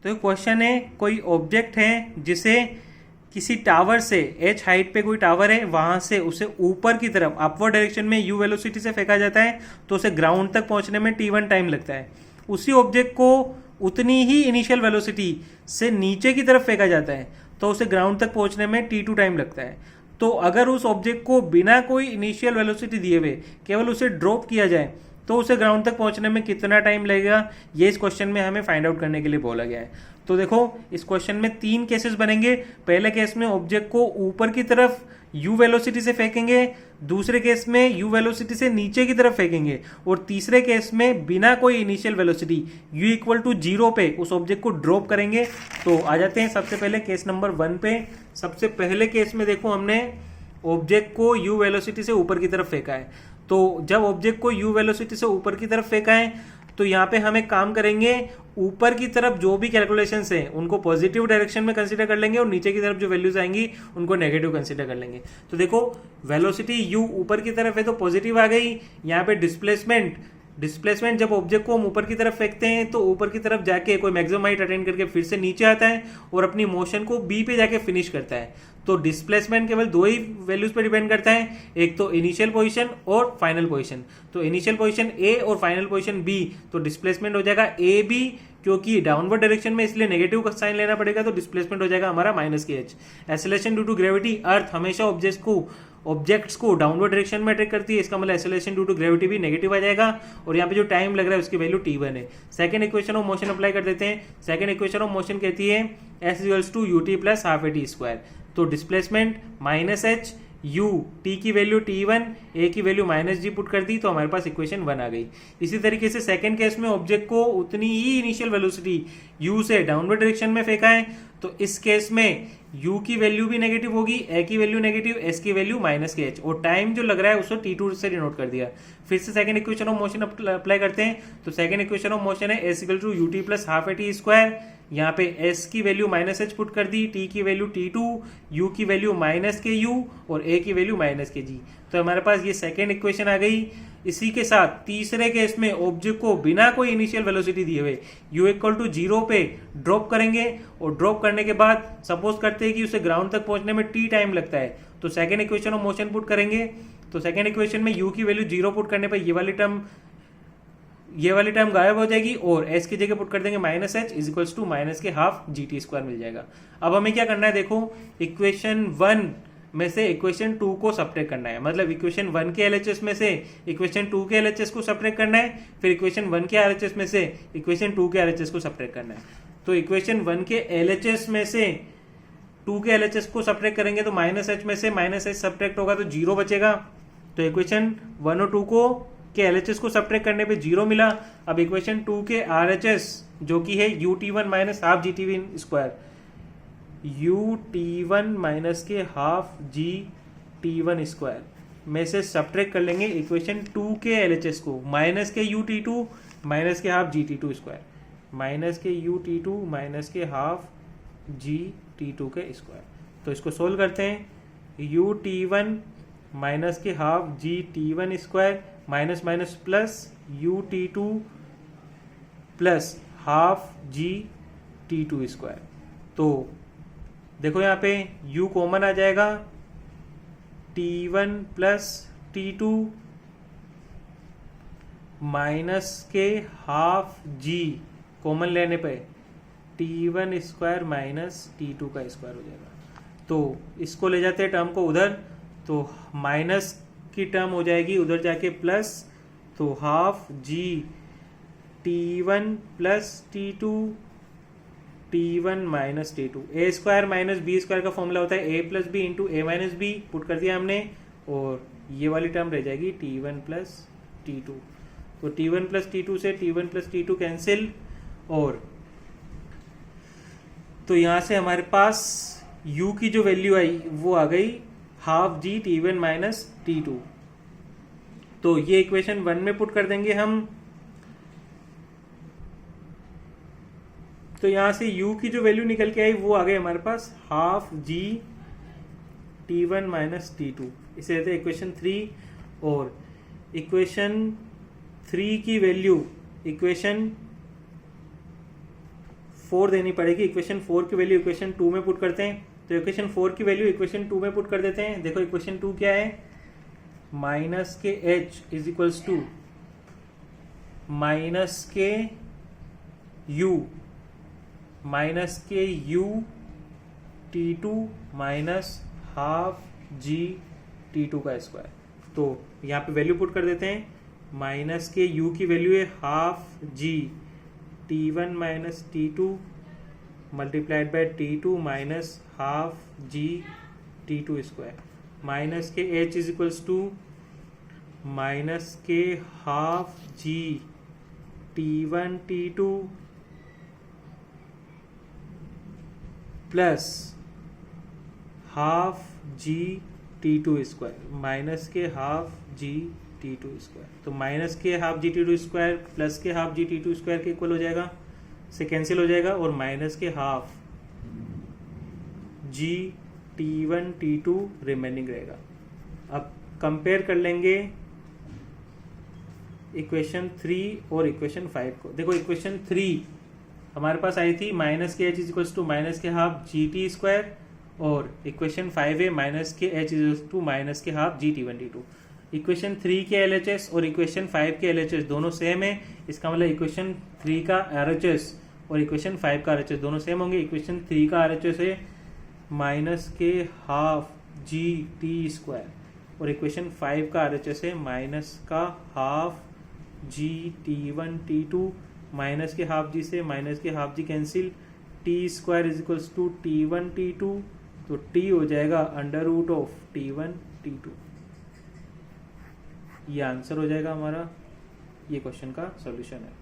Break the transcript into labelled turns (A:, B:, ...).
A: तो क्वेश्चन है, कोई ऑब्जेक्ट है जिसे किसी टावर से h हाइट पे कोई टावर है, वहां से उसे ऊपर की तरफ अपवर्ड डायरेक्शन में u वेलोसिटी से फेंका जाता है, तो उसे ग्राउंड तक पहुंचने में t1 टाइम लगता है। उसी ऑब्जेक्ट को उतनी ही इनिशियल वेलोसिटी से नीचे की तरफ फेंका जाता है, तो उसे ग्राउंड तक पहुंचने में t2 टाइम लगता है। तो अगर उस ऑब्जेक्ट को बिना कोई इनिशियल वेलोसिटी दिए हुए केवल उसे ड्रॉप किया जाए, तो उसे ग्राउंड तक पहुंचने में कितना टाइम लगेगा, ये इस क्वेश्चन में हमें फाइंड आउट करने के लिए बोला गया है। तो देखो, इस क्वेश्चन में 3 केसेस बनेंगे। पहले केस में ऑब्जेक्ट को ऊपर की तरफ u वेलोसिटी से फेंकेंगे, दूसरे केस में u वेलोसिटी से नीचे की तरफ फेंकेंगे, और तीसरे केस में बिना कोई initial velocity u equal to 0 पे उस ऑब्जेक्ट को ड्रॉप करेंगे। तो आ जाते हैं सबसे पहले केस नंबर 1 पे। सबसे पहले केस में देखो, हमने ऑब्जेक्ट को u वेलोसिटी से ऊपर की तरफ फेंका है। तो जब ऑब्जेक्ट को u वेलोसिटी से ऊपर की तरफ फेंका है, तो यहाँ पे हम एक काम करेंगे, ऊपर की तरफ जो भी कैलकुलेशंस हैं उनको पॉजिटिव डायरेक्शन में कंसीडर कर लेंगे, और नीचे की तरफ जो वैल्यूज आएंगी उनको नेगेटिव कंसीडर कर लेंगे। तो देखो, वेलोसिटी u ऊपर की तरफ है तो पॉजिटिव आ गई। यहाँ पे डिस्प्लेसमेंट जब ऑब्जेक्ट को हम ऊपर की तरफ फेंकते हैं तो ऊपर की तरफ जाके कोई मैक्सिमम हाइट अटेंड करके फिर से नीचे आता है और अपनी मोशन को बी पे जाके फिनिश करता है। तो डिस्प्लेसमेंट केवल 2 ही वैल्यूज पे डिपेंड करता है, एक तो इनिशियल पोजीशन और फाइनल पोजीशन। तो इनिशियल पोजीशन ए और फाइनल पोजीशन बी, तो डिस्प्लेसमेंट हो जाएगा ए बी, क्योंकि डाउनवर्ड डायरेक्शन में इसलिए नेगेटिव का साइन लेना पड़ेगा, तो डिस्प्लेसमेंट हो जाएगा हमारा -kh। Acceleration due to gravity, earth हमेशा ऑब्जेक्ट्स को डाउनवर्ड डायरेक्शन में अट्रैक्ट करती है, इसका मतलब एक्सेलरेशन ड्यू टू ग्रेविटी भी नेगेटिव आ जाएगा, और यहाँ पे जो टाइम लग रहा है उसकी वैल्यू t1 है। Second equation of motion apply कर देते हैं। सेकंड इक्वेशन ऑफ मोशन कहती है s equals to ut plus half A T square. तो डिस्प्लेसमेंट -h, u, t की वैल्यू t1, a की वैल्यू -g पुट कर दी, तो हमारे पास इक्वेशन 1 आ गई। इसी तरीके से सेकंड केस में ऑब्जेक्ट को उतनी ही इनिशियल वेलोसिटी u से डाउनवर्ड डायरेक्शन में फेंका है, तो इस केस में u की वैल्यू भी नेगेटिव होगी, a की वैल्यू नेगेटिव, s की वैल्यू -kh, और टाइम जो लग रहा है उसको t2 से डिनोट कर दिया। फिर से second equation of motion apply करते हैं। तो सेकंड इक्वेशन ऑफ मोशन है s equal to ut plus half A T square. यहाँ पे s की वैल्यू -h पुट कर दी, t की वैल्यू t2, u की वैल्यू -ku और a की वैल्यू -kg। तो हमारे पास ये सेकंड इक्वेशन आ गई। इसी के साथ तीसरे केस में ऑब्जेक्ट को बिना कोई इनिशियल वेलोसिटी दिए हुए u इक्वल टू 0 पे ड्रॉप करेंगे, और ड्रॉप करने के बाद सपोज करते हैं कि उसे ग्राउंड तक पहुंचने में t टाइम लगता है, तो second equation of motion put करेंगे। तो सेकंड इक्वेशन में u की वैल्यू 0 पुट करने पर ये वाली टर्म गायब हो जाएगी, और s की जगह पुट कर देंगे -h इज इक्वल्स टू -12 मिल जाएगा। अब हमें क्या करना है, देखो, इक्वेशन 1 में से इक्वेशन 2 को सब्ट्रैक्ट करना है, मतलब इक्वेशन 1 के LHS में से इक्वेशन 2 के LHS को सब्ट्रैक्ट करना है, फिर इक्वेशन 1 के RHS में से इक्वेशन 2 के RHS को सब्ट्रैक्ट करना है। तो इक्वेशन 1 के LHS में से 2 के LHS को सब्ट्रैक्ट करेंगे तो -h में से -h सब्ट्रैक्ट होगा तो 0 बचेगा। तो इक्वेशन 1 और 2 को के LHS को सब्ट्रैक्ट करने पे 0 मिला। अब इक्वेशन 2 के RHS जो कि है ut1 minus half gt1 square, ut1 minus के हाफ gt1 स्क्वायर में से सब्ट्रैक्ट कर लेंगे इक्वेशन 2 के LHS को, माइनस के ut2 माइनस के हाफ gt2 स्क्वायर, माइनस के ut2 माइनस के हाफ gt2 के स्क्वायर। तो इसको सोल्व करते हैं, ut1 माइनस के half gt1 square minus minus plus ut2 plus half gt2 square. तो देखो यहाँ पे u कॉमन आ जाएगा, t1 प्लस t2 माइनस के हाफ g कॉमन लेने पे t1 स्क्वायर माइनस t2 का स्क्वायर हो जाएगा। तो इसको ले जाते हैं टर्म को उधर, तो माइनस की टर्म हो जाएगी उधर जाके प्लस, तो half g t1 plus t2 t1 minus t2, a square minus b square का फॉर्मूला होता है a plus b into a minus b, put कर दिया हमने, और ये वाली टर्म रह जाएगी t1 प्लस t2। तो t1 प्लस t2 से t1 प्लस t2 कैंसिल, और तो यहाँ से हमारे पास u की जो वैल्यू आई वो आ गई half g t1 minus t2। तो ये इक्वेशन 1 में पुट कर देंगे हम। तो यहां से u की जो वैल्यू निकल के आई वो आ गई हमारे पास half g t1 minus t2, इसे देते हैं इक्वेशन 3। और इक्वेशन 3 की वैल्यू इक्वेशन 4 देनी पड़ेगी। इक्वेशन 4 की वैल्यू इक्वेशन 2 में पुट करते हैं, तो इक्वेशन 4 की वैल्यू इक्वेशन 2 में पुट कर देते हैं। देखो इक्वेशन 2 क्या है, माइनस के h is equals to minus k u T2 minus half g T2 का स्क्वायर। तो यहाँ पे वैल्यू पुट कर देते हैं, माइनस के u की वैल्यू है half g T1 minus T2 multiplied by T2 minus half g T2 square, minus के h is equals to minus के half g T1 T2 plus half g T2 square, minus के half g T2 square. तो minus के half g T2 square plus के half g T2 square के equal हो जाएगा, से कैंसिल हो जाएगा, और माइनस के half g T1 T2 remaining रहेगा। अब कंपेयर कर लेंगे इक्वेशन 3 और इक्वेशन 5 को। देखो इक्वेशन 3 हमारे पास आई थी माइनस के h is equals to minus के हाफ जी टी स्क्वायर, और इक्वेशन 5 है माइनस के h is equals to minus के half g T1 T2। Equation 3 के LHS और इक्वेशन 5 के LHS दोनों सेम है। इसका मतलब इक्वेशन 3 का RHS और इक्वेशन 5 का RHS दोनों सेम होंगे। इक्वेशन 3 का RHS है माइनस के हाफ जी टी स्क्वायर, और इक्वेशन 5 का RHS है माइनस का half g T1 T2, minus के हाफ जी से माइनस के half g cancel, t square is equals to T1 T2, तो टी हो जाएगा under root of T1 T2। ये आंसर हो जाएगा हमारा, ये क्वेश्चन का सॉल्यूशन है।